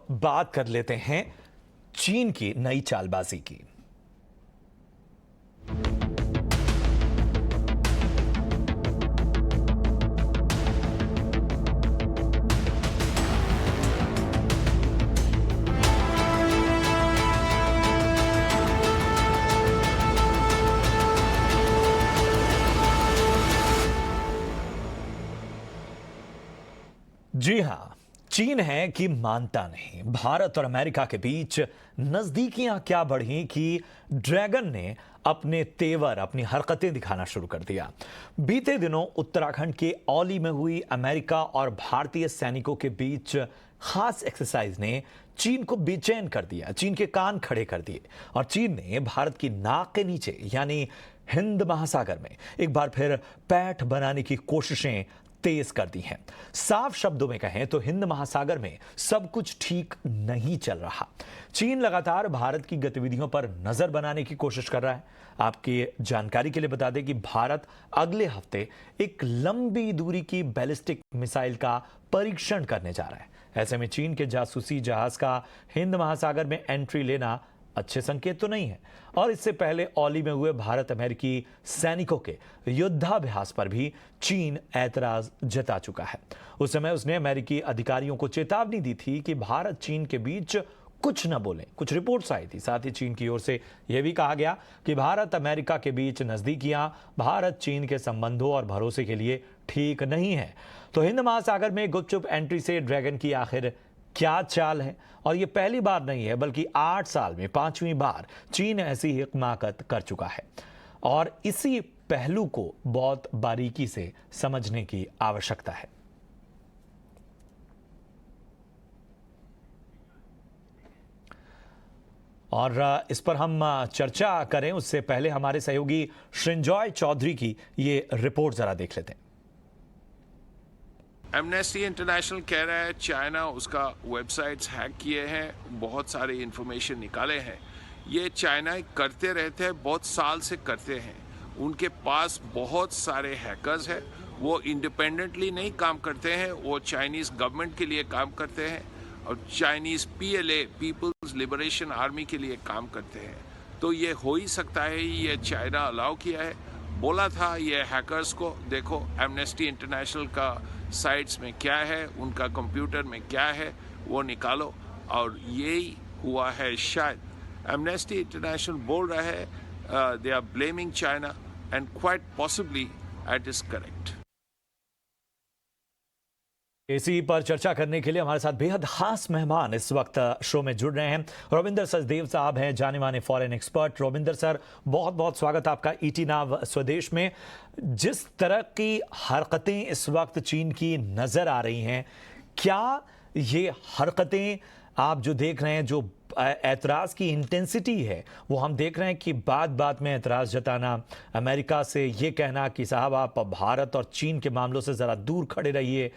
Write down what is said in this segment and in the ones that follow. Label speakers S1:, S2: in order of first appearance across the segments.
S1: बात कर लेते हैं चीन की नई चालबाजी की। जी हां, चीन है कि मानता नहीं। भारत और अमेरिका के बीच नजदीकियां क्या बढ़ी कि ड्रैगन ने अपने तेवर, अपनी हरकतें दिखाना शुरू कर दिया। बीते दिनों उत्तराखंड के औली में हुई अमेरिका और भारतीय सैनिकों के बीच खास एक्सरसाइज ने चीन को बेचैन कर दिया, चीन के कान खड़े कर दिए और चीन ने भारत की नाक के नीचे यानी हिंद महासागर में एक बार फिर पैठ बनाने की कोशिशें तेज कर दी हैं। साफ शब्दों में कहें तो हिंद महासागर में सब कुछ ठीक नहीं चल रहा। चीन लगातार भारत की गतिविधियों पर नजर बनाने की कोशिश कर रहा है। आपकी जानकारी के लिए बता दें कि भारत अगले हफ्ते एक लंबी दूरी की बैलिस्टिक मिसाइल का परीक्षण करने जा रहा है। ऐसे में चीन के जासूसी जहाज का हिंद महासागर में एंट्री लेना अच्छे संकेत तो नहीं है। और इससे पहले औली में हुए भारत अमेरिकी सैनिकों के युद्धाभ्यास पर भी चीन ऐतराज जता चुका है। उस समय उसने अमेरिकी अधिकारियों को चेतावनी दी थी कि भारत चीन के बीच कुछ न बोले। कुछ रिपोर्ट्स आई थी, साथ ही चीन की ओर से यह भी कहा गया कि भारत अमेरिका के बीच नजदीकियां भारत चीन के संबंधों और भरोसे के लिए ठीक नहीं है। तो हिंद महासागर में गुपचुप एंट्री से ड्रैगन की आखिर क्या चाल है? और यह पहली बार नहीं है बल्कि 8 साल में 5वीं बार चीन ऐसी हिमाकत कर चुका है और इसी पहलू को बहुत बारीकी से समझने की आवश्यकता है। और इस पर हम चर्चा करें उससे पहले हमारे सहयोगी श्रृंजॉय चौधरी की ये रिपोर्ट जरा देख लेते हैं।
S2: एमनेस्टी इंटरनेशनल कह रहा है चाइना उसका वेबसाइट्स हैक किए हैं, बहुत सारे इंफॉर्मेशन निकाले हैं। ये चाइना करते रहते हैं, बहुत साल से करते हैं। उनके पास बहुत सारे हैकर्स हैं, वो इंडिपेंडेंटली नहीं काम करते हैं, वो चाइनीज़ गवर्नमेंट के लिए काम करते हैं और Chinese PLA people's liberation army के लिए काम करते हैं। तो ये हो ही सकता है, ये चाइना अलाउ किया है। बोला था ये हैकर्स को, देखो एमनेस्टी इंटरनेशनल का साइट्स में क्या है, उनका कंप्यूटर में क्या है, वो निकालो। और यही हुआ है शायद। एमनेस्टी इंटरनेशनल बोल रहा है they are blaming China and quite possibly it is correct.
S1: इसी पर चर्चा करने के लिए हमारे साथ बेहद खास मेहमान इस वक्त शो में जुड़ रहे हैं। रविंदर सचदेव साहब हैं, जाने माने फॉरेन एक्सपर्ट। रविंदर सर, बहुत बहुत स्वागत आपका ईटी नाव स्वदेश में। जिस तरह की हरकतें इस वक्त चीन की नजर आ रही हैं, क्या ये हरकतें आप जो देख रहे हैं, जो ऐतराज की इंटेंसिटी है वो हम देख रहे हैं कि बात बात में ऐतराज जताना, अमेरिका से ये कहना कि साहब आप भारत और चीन के मामलों से ज़रा दूर खड़े रहिए,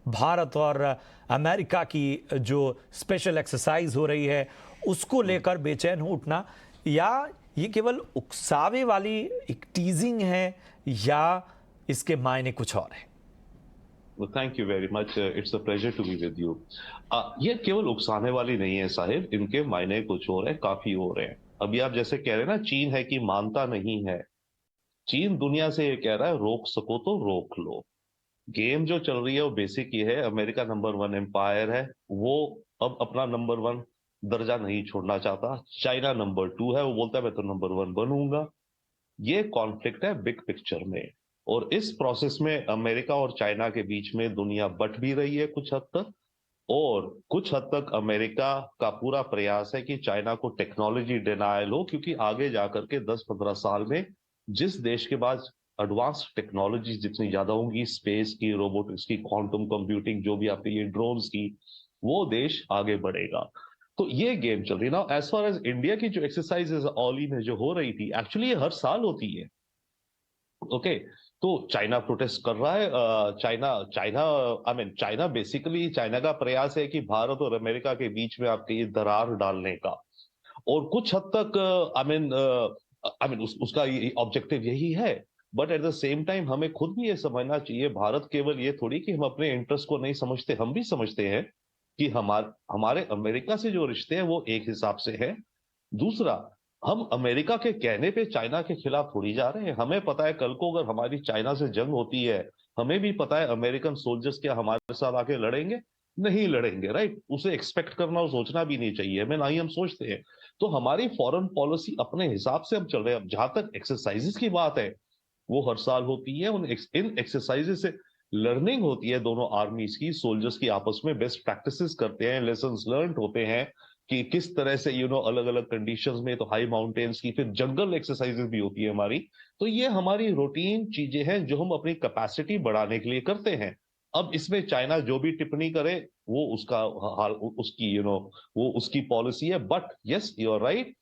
S1: भारत और अमेरिका की जो स्पेशल एक्सरसाइज हो रही है उसको लेकर बेचैन हो उठना, या ये केवल उकसावे वाली एक टीजिंग है या इसके मायने कुछ और है?
S3: Thank you very much, it's a pleasure to be with you. ये केवल उकसाने वाली नहीं है साहिब, इनके मायने कुछ और है, काफी और है। अभी आप जैसे कह रहे हैं ना, चीन है कि मानता नहीं है। चीन दुनिया से ये कह रहा है रोक सको तो रोक लो। गेम जो चल रही है वो बेसिक ये है, अमेरिका नंबर 1 एम्पायर है, वो अब अपना नंबर 1 दर्जा नहीं छोड़ना चाहता। चाइना नंबर 2 है, वो बोलता है मैं तो नंबर 1 बनूंगा। ये कॉन्फ्लिक्ट है बिग पिक्चर में, और इस प्रोसेस में अमेरिका और चाइना के बीच में दुनिया बट भी रही है कुछ हद तक, और कुछ हद तक अमेरिका का पूरा प्रयास है कि चाइना को टेक्नोलॉजी डिनायल हो, क्योंकि आगे जाकर के 10-15 साल में जिस देश के पास एडवांस टेक्नोलॉजी जितनी ज्यादा होंगी, स्पेस की, रोबोटिक्स की, क्वांटम कंप्यूटिंग, जो भी आपके ये ड्रोन्स की, वो देश आगे बढ़ेगा। तो ये गेम चल रही है ना। एज फार एज इंडिया की जो एक्सरसाइजेज ऑली में जो हो रही थी, एक्चुअली ये हर साल होती है। ओके, तो चाइना प्रोटेस्ट कर रहा है। China China I mean China basically, China का प्रयास है कि भारत और अमेरिका के बीच में आपके ये दरार डालने का, और कुछ हद तक आई मीन उसका ऑब्जेक्टिव यही है। But at the same time हमें खुद भी ये समझना चाहिए, भारत केवल ये थोड़ी कि हम अपने इंटरेस्ट को नहीं समझते, हम भी समझते हैं कि हमारे अमेरिका से जो रिश्ते हैं वो एक हिसाब से है। दूसरा, हम अमेरिका के कहने पे चाइना के खिलाफ थोड़ी जा रहे हैं। हमें पता है कल को अगर हमारी चाइना से जंग होती है, हमें भी पता है अमेरिकन सोल्जर्स क्या हमारे साथ आके लड़ेंगे? नहीं लड़ेंगे, राइट? उसे एक्सपेक्ट करना और सोचना भी नहीं चाहिए, हमें ना ही हम सोचते हैं। तो हमारी फॉरेन पॉलिसी अपने हिसाब से हम चल रहे हैं। अब जहां तक एक्सरसाइजेस की बात है, वो हर साल होती है। इन एक्सरसाइजेस से लर्निंग होती है दोनों आर्मीज की, सोल्जर्स की आपस में बेस्ट प्रैक्टिसेस करते हैं, लेसन लर्न होते हैं कि किस तरह से अलग अलग कंडीशंस में, तो हाई माउंटेन्स की, फिर जंगल एक्सरसाइजेस भी होती है हमारी। तो ये हमारी रूटीन चीजें हैं जो हम अपनी कैपेसिटी बढ़ाने के लिए करते हैं। अब इसमें चाइना जो भी टिप्पणी करे वो उसका हाल उसकी वो उसकी पॉलिसी है। But yes, you are right,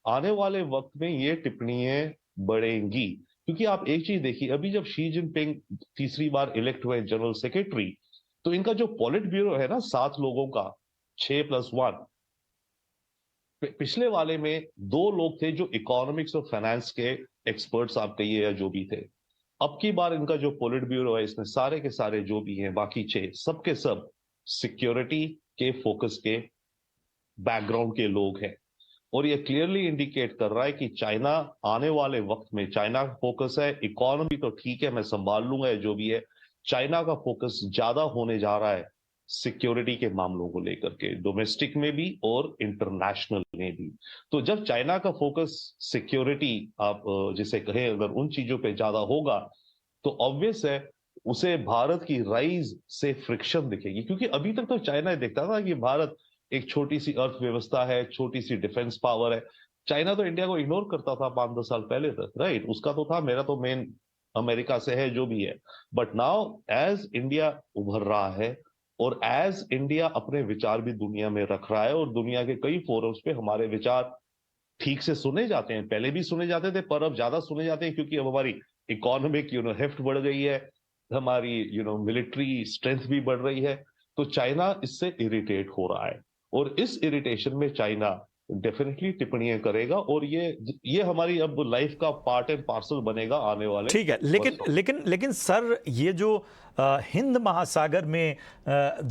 S3: आने वाले वक्त में ये टिप्पणियां बढ़ेंगी। क्योंकि आप एक चीज देखिए, अभी जब शी जिनपिंग तीसरी बार इलेक्ट हुए जनरल सेक्रेटरी, तो इनका जो पॉलिट ब्यूरो है ना 7 लोगों का, 6+1, पिछले वाले में 2 लोग थे जो इकोनॉमिक्स और फाइनेंस के एक्सपर्ट्स आप कहिए या जो भी थे। अब की बार इनका जो पॉलिट ब्यूरो है, इसमें सारे के सारे जो भी हैं बाकी 6, सब के सब सिक्योरिटी के फोकस के बैकग्राउंड के लोग हैं। और ये क्लियरली इंडिकेट कर रहा है कि चाइना आने वाले वक्त में, चाइना का फोकस है इकोनॉमी तो ठीक है मैं संभाल लूंगा या जो भी है, चाइना का फोकस ज्यादा होने जा रहा है सिक्योरिटी के मामलों को लेकर के, डोमेस्टिक में भी और इंटरनेशनल में भी। तो जब चाइना का फोकस सिक्योरिटी, आप जिसे कहें, अगर उन चीजों पे ज्यादा होगा, तो ऑब्वियस है उसे भारत की राइज से फ्रिक्शन दिखेगी। क्योंकि अभी तक तो चाइना देखता था कि भारत एक छोटी सी अर्थव्यवस्था है, छोटी सी डिफेंस पावर है। चाइना तो इंडिया को इग्नोर करता था 5-10 साल पहले तक, राइट? उसका तो था मेरा तो मेन अमेरिका से है जो भी है। बट नाउ एज इंडिया उभर रहा है और एज इंडिया अपने विचार भी दुनिया में रख रहा है और दुनिया के कई फोरम्स पे हमारे विचार ठीक से सुने जाते हैं, पहले भी सुने जाते थे पर अब ज्यादा सुने जाते हैं क्योंकि अब हमारी इकोनॉमिक हेफ्ट बढ़ गई है, हमारी मिलिट्री स्ट्रेंथ भी बढ़ रही है। तो चाइना इससे इरिटेट हो रहा है और इस इरिटेशन में चाइना डेफिनेटली टिप्पणियां करेगा और ये हमारी अब लाइफ का पार्ट एंड पार्सल बनेगा आने वाले
S1: ठीक है, लेकिन
S3: वर्षों में।
S1: लेकिन लेकिन सर, ये जो हिंद महासागर में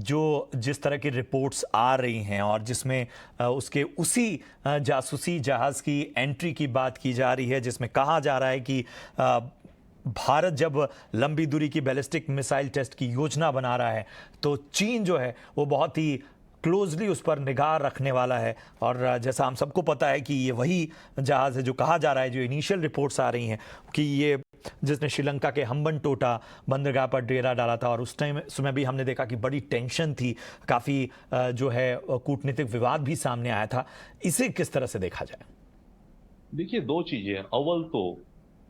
S1: जो जिस तरह की रिपोर्ट्स आ रही हैं और जिसमें उसके उसी जासूसी जहाज की एंट्री की बात की जा रही है, जिसमें कहा जा रहा है कि भारत जब लंबी दूरी की बैलिस्टिक मिसाइल टेस्ट की योजना बना रहा है तो चीन जो है वो बहुत ही क्लोजली उस पर निगाह रखने वाला है। और जैसा हम सबको पता है कि ये वही जहाज़ है जो कहा जा रहा है, जो इनिशियल रिपोर्ट्स आ रही हैं कि ये जिसने श्रीलंका के हम्बनटोटा बंदरगाह पर डेरा डाला था, और उस टाइम समय भी हमने देखा कि बड़ी टेंशन थी, काफ़ी जो है कूटनीतिक विवाद भी सामने आया था। इसे किस तरह से देखा जाए?
S3: देखिए, 2 चीजें हैं। अव्वल तो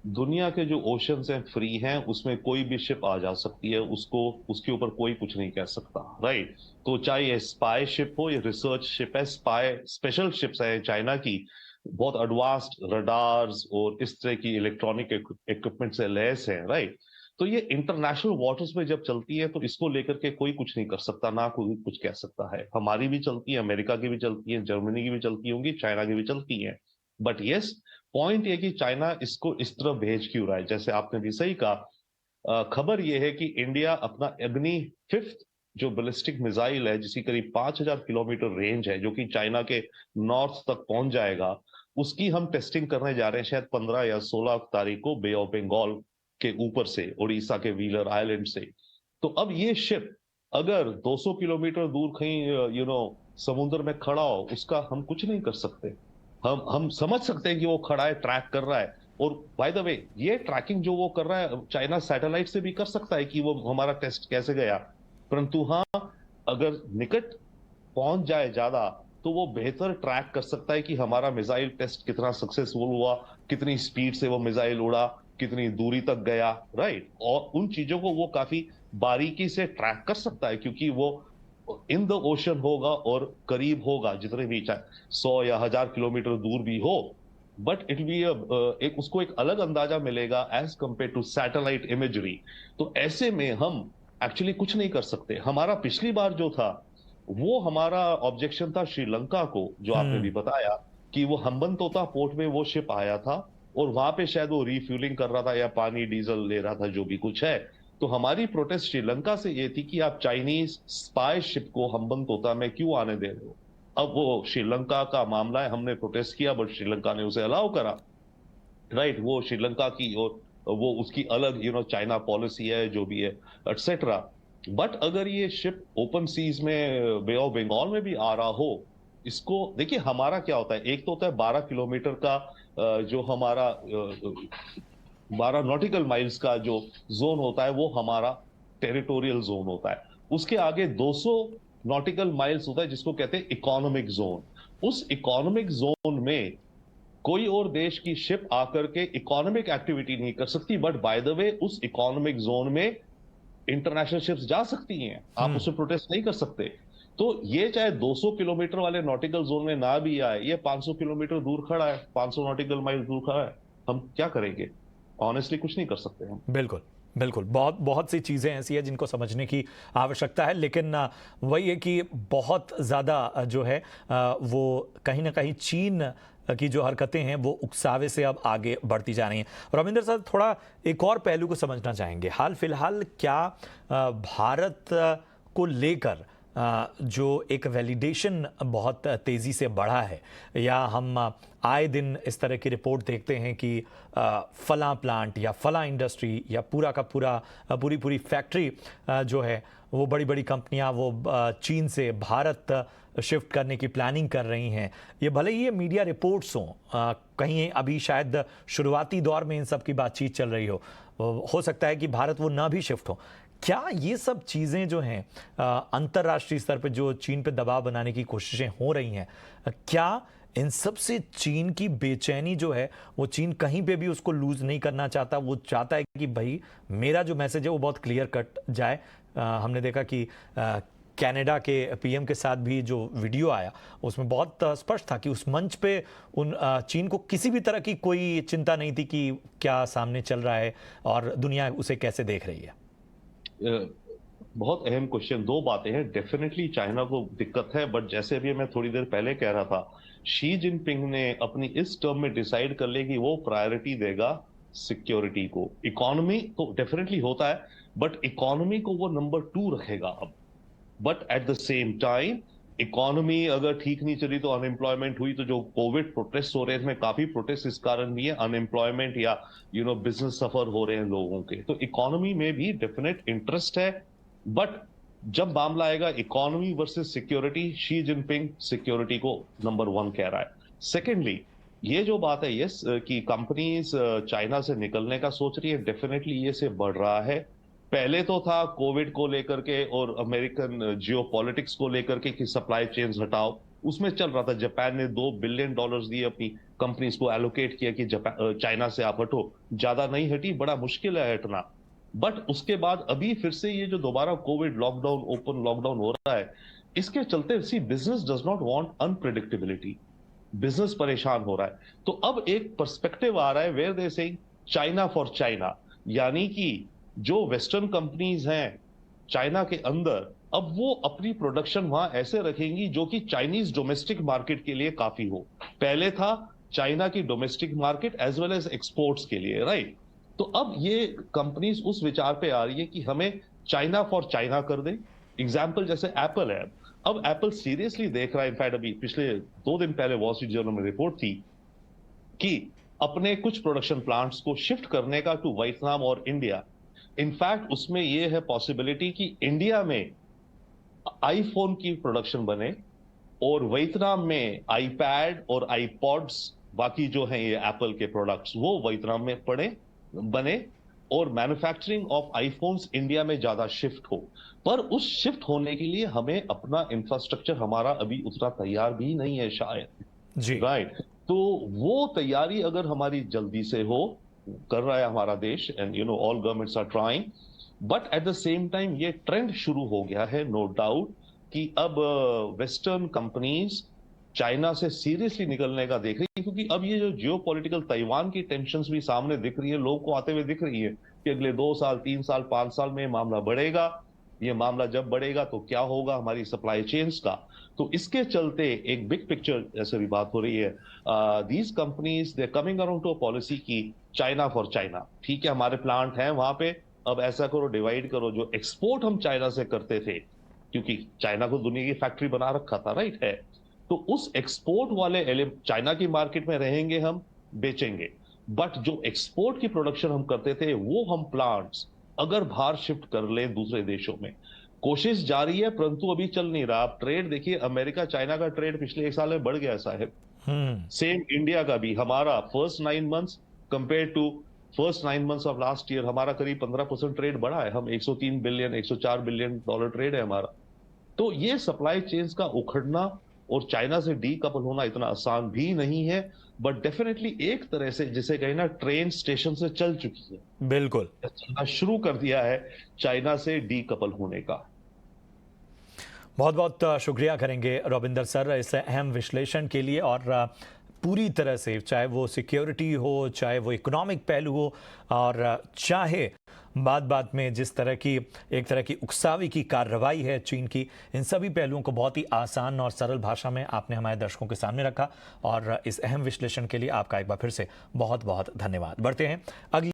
S3: दुनिया के जो ओशंस हैं फ्री हैं, उसमें कोई भी शिप आ जा सकती है, उसके ऊपर कोई कुछ नहीं कह सकता, राइट? तो चाहे ये स्पाई शिप हो या रिसर्च शिप है, स्पाई स्पेशल शिप्स है चाइना की, बहुत एडवांस्ड रडार्स और इस तरह की इलेक्ट्रॉनिक इक्विपमेंट से लैस है, राइट? तो ये इंटरनेशनल वाटर्स में जब चलती है तो इसको लेकर के कोई कुछ नहीं कर सकता, ना कोई कुछ कह सकता है। हमारी भी चलती है, अमेरिका की भी चलती है, जर्मनी की भी चलती होंगी, चाइना की भी चलती है। बट यस, पॉइंट ये कि चाइना इसको इस तरह भेज क्यों रहा है, जैसे आपने भी सही कहा। खबर यह है कि इंडिया अपना अग्नि 5th जो बैलिस्टिक मिसाइल है, जिसकी करीब 5000 किलोमीटर रेंज है, जो कि चाइना के नॉर्थ तक पहुंच जाएगा, उसकी हम टेस्टिंग करने जा रहे हैं शायद 15 या 16 तारीख को बे ऑफ बंगाल के ऊपर से, उड़ीसा के व्हीलर आइलैंड से। तो अब ये शिप अगर 200 किलोमीटर दूर कहीं समुद्र में खड़ा हो, उसका हम कुछ नहीं कर सकते। हम समझ सकते हैं कि वो खड़ा है, ट्रैक कर रहा है। और बाय द वे, ये ट्रैकिंग जो वो कर रहा है चाइना सैटेलाइट से भी कर सकता है कि वो हमारा टेस्ट कैसे गया। परंतु हाँ, अगर निकट पहुंच जाए ज्यादा तो वो बेहतर ट्रैक कर सकता है कि हमारा मिसाइल टेस्ट कितना सक्सेसफुल हुआ, कितनी स्पीड से वो मिसाइल उड़ा, कितनी दूरी तक गया, राइट? और उन चीजों को वो काफी बारीकी से ट्रैक कर सकता है क्योंकि वो इन द ओशन होगा और करीब होगा, जितने भी चाहे 100 या 1000 किलोमीटर दूर भी हो। बट इट बी उसको एक अलग अंदाजा मिलेगा as compared to satellite imagery. तो ऐसे में हम एक्चुअली कुछ नहीं कर सकते। हमारा पिछली बार जो था, वो हमारा ऑब्जेक्शन था श्रीलंका को, जो आपने भी बताया कि वो हम्बनतोता पोर्ट में वो शिप आया था और वहां पे शायद वो रिफ्यूलिंग कर रहा था या पानी डीजल ले रहा था, जो भी कुछ है। तो हमारी प्रोटेस्ट श्रीलंका से ये थी कि आप चाइनीज स्पाई शिप को हम्बन तोता में क्यों आने दे रहे हो। अब वो श्रीलंका का मामला है, हमने प्रोटेस्ट किया बट श्रीलंका ने उसे अलाउ करा, राइट। वो श्रीलंका की और वो उसकी अलग चाइना पॉलिसी है जो भी है एटसेट्रा। बट अगर ये शिप ओपन सीज में बे ऑफ बंगाल में भी आ रहा हो, इसको देखिए हमारा क्या होता है, एक तो होता है 12 किलोमीटर का जो हमारा 12 नॉटिकल माइल्स का जो जोन होता है वो हमारा टेरिटोरियल जोन होता है। उसके आगे 200 नॉटिकल माइल्स होता है जिसको कहते हैं इकोनॉमिक जोन। उस इकोनॉमिक जोन में कोई और देश की शिप आकर के इकोनॉमिक एक्टिविटी नहीं कर सकती, बट बाय द वे उस इकोनॉमिक जोन में इंटरनेशनल शिप्स जा सकती हैं, आप उसे प्रोटेस्ट नहीं कर सकते। तो ये चाहे 200 किलोमीटर वाले नॉटिकल जोन में ना भी आए, ये 500 किलोमीटर दूर खड़ा है, 500 नॉटिकल माइल दूर खड़ा है, हम क्या करेंगे? ऑनेस्टली कुछ नहीं कर सकते हम।
S1: बिल्कुल बिल्कुल, बहुत बहुत सी चीज़ें ऐसी हैं जिनको समझने की आवश्यकता है, लेकिन वही है कि बहुत ज़्यादा जो है वो कहीं ना कहीं चीन की जो हरकतें हैं वो उकसावे से अब आगे बढ़ती जा रही हैं। रविंद्र साहब, थोड़ा एक और पहलू को समझना चाहेंगे। हाल फिलहाल क्या भारत को लेकर जो एक वैलिडेशन बहुत तेज़ी से बढ़ा है, या हम आए दिन इस तरह की रिपोर्ट देखते हैं कि फलां प्लांट या फलां इंडस्ट्री या पूरा का पूरा पूरी फैक्ट्री जो है वो बड़ी बड़ी कंपनियां वो चीन से भारत शिफ्ट करने की प्लानिंग कर रही हैं। ये भले ही ये मीडिया रिपोर्ट्स हों, कहीं अभी शायद शुरुआती दौर में इन सब की बातचीत चल रही हो सकता है कि भारत वो ना भी शिफ्ट हो। क्या ये सब चीज़ें जो हैं अंतर्राष्ट्रीय स्तर पर जो चीन पे दबाव बनाने की कोशिशें हो रही हैं, क्या इन सब से चीन की बेचैनी जो है वो चीन कहीं पे भी उसको लूज नहीं करना चाहता? वो चाहता है कि भाई मेरा जो मैसेज है वो बहुत क्लियर कट जाए। हमने देखा कि कनाडा के पीएम के साथ भी जो वीडियो आया उसमें बहुत स्पष्ट था कि उस मंच पे उन चीन को किसी भी तरह की कोई चिंता नहीं थी कि क्या सामने चल रहा है और दुनिया उसे कैसे देख रही है।
S3: बहुत अहम क्वेश्चन। दो बातें हैं, डेफिनेटली चाइना को दिक्कत है, बट जैसे अभी मैं थोड़ी देर पहले कह रहा था, शी जिनपिंग ने अपनी इस टर्म में डिसाइड कर लिया कि वो प्रायोरिटी देगा सिक्योरिटी को। इकोनॉमी तो डेफिनेटली होता है, बट इकोनॉमी को वो नंबर 2 रखेगा अब। But at the same time economy अगर ठीक नहीं चली तो अनएम्प्लॉयमेंट हुई, तो जो कोविड प्रोटेस्ट हो रहे हैं इसमें काफी प्रोटेस्ट इस कारण भी है, अनएम्प्लॉयमेंट या बिजनेस सफर हो रहे हैं लोगों के, तो इकोनॉमी में भी डेफिनेट इंटरेस्ट है। बट जब मामला आएगा economy versus security, Xi Jinping security को नंबर 1 कह रहा है। सेकेंडली, ये जो बात है यस कि कंपनीज चाइना से निकलने का सोच रही है, डेफिनेटली ये से बढ़ रहा है। पहले तो था कोविड को लेकर के और अमेरिकन जियोपॉलिटिक्स को लेकर के कि सप्लाई चेन्स हटाओ, उसमें चल रहा था। जापान ने $2 बिलियन दिए अपनी कंपनीज को, एलोकेट किया कि चाइना से आप हटो, ज्यादा नहीं हटी, बड़ा मुश्किल है हटना। बट उसके बाद अभी फिर से ये जो दोबारा कोविड लॉकडाउन, ओपन लॉकडाउन हो रहा है, इसके चलते see business does not want unpredictability, business परेशान हो रहा है। तो अब एक पर्सपेक्टिव आ रहा है where they saying China for China, यानी कि जो वेस्टर्न कंपनीज हैं चाइना के अंदर, अब वो अपनी प्रोडक्शन वहां ऐसे रखेंगी जो कि चाइनीज डोमेस्टिक मार्केट के लिए काफी हो। पहले था चाइना की domestic market as well as exports के लिए, राइट। तो अब ये कंपनीज उस विचार पे आ रही है कि हमें चाइना फॉर चाइना कर दे। एग्जाम्पल जैसे एप्पल है, अब एप्पल सीरियसली देख रहा है, इनफैक्ट अभी पिछले 2 दिन पहले वॉल स्ट्रीट जर्नल में रिपोर्ट थी कि अपने कुछ प्रोडक्शन प्लांट्स को शिफ्ट करने का टू वियतनाम और इंडिया। इनफैक्ट उसमें यह है पॉसिबिलिटी कि इंडिया में आईफोन की प्रोडक्शन बने और वियतनाम में आईपैड और आईपॉड्स, बाकी जो हैं ये एप्पल के प्रोडक्ट्स, वो वियतनाम में बने और मैन्युफैक्चरिंग ऑफ आईफोन्स इंडिया में ज्यादा शिफ्ट हो। पर उस शिफ्ट होने के लिए हमें अपना इंफ्रास्ट्रक्चर हमारा अभी उतना तैयार भी नहीं है शायद जी, राइट। तो वो तैयारी अगर हमारी जल्दी से हो, कर रहा है हमारा देश, and all governments are trying, but at the same time ये ट्रेंड शुरू हो गया है नो डाउट कि अब वेस्टर्न कंपनीज चाइना से सीरियसली निकलने का देख रही है, क्योंकि अब ये जो जियोपॉलिटिकल ताइवान की टेंशंस भी सामने दिख रही है, लोगों को आते हुए दिख रही है कि अगले 2 साल 3 साल 5 साल में मामला बढ़ेगा। ये मामला जब बढ़ेगा तो क्या होगा हमारी सप्लाई चेन्स का। तो इसके चलते एक बिग पिक्चर जैसे भी बात हो रही है, these companies they coming around to a policy की चाइना फॉर चाइना। ठीक है, हमारे प्लांट हैं वहां पे, अब ऐसा करो, डिवाइड करो, जो एक्सपोर्ट हम चाइना से करते थे, क्योंकि चाइना को दुनिया की फैक्ट्री बना रखा था, राइट है, तो उस एक्सपोर्ट वाले चाइना की मार्केट में रहेंगे, हम बेचेंगे, बट जो एक्सपोर्ट की प्रोडक्शन हम करते थे वो हम प्लांट्स अगर बाहर शिफ्ट कर ले दूसरे देशों में, कोशिश जारी है परंतु अभी चल नहीं रहा। आप ट्रेड देखिए, अमेरिका चाइना का ट्रेड पिछले 1 साल में बढ़ गया साहब। सेम इंडिया का भी, हमारा first 9 months compared to first 9 months of last year हमारा करीब 15% ट्रेड बढ़ा है। हम 103 बिलियन 104 बिलियन डॉलर ट्रेड है हमारा। तो ये सप्लाई चेन्स का उखड़ना और चाइना से डीकपल होना इतना आसान भी नहीं है, बट डेफिनेटली एक तरह से जिसे कहें ना, ट्रेन स्टेशन से चल चुकी है,
S1: बिल्कुल।
S3: चलना शुरू कर दिया है चाइना से डीकपल होने का।
S1: बहुत बहुत शुक्रिया करेंगे रविंदर सर इस अहम विश्लेषण के लिए। और पूरी तरह से, चाहे वो सिक्योरिटी हो, चाहे वो इकोनॉमिक पहलू हो, और चाहे बात बात में जिस तरह की एक तरह की उकसावी की कार्रवाई है चीन की, इन सभी पहलुओं को बहुत ही आसान और सरल भाषा में आपने हमारे दर्शकों के सामने रखा। और इस अहम विश्लेषण के लिए आपका एक बार फिर से बहुत बहुत धन्यवाद। बढ़ते हैं अगली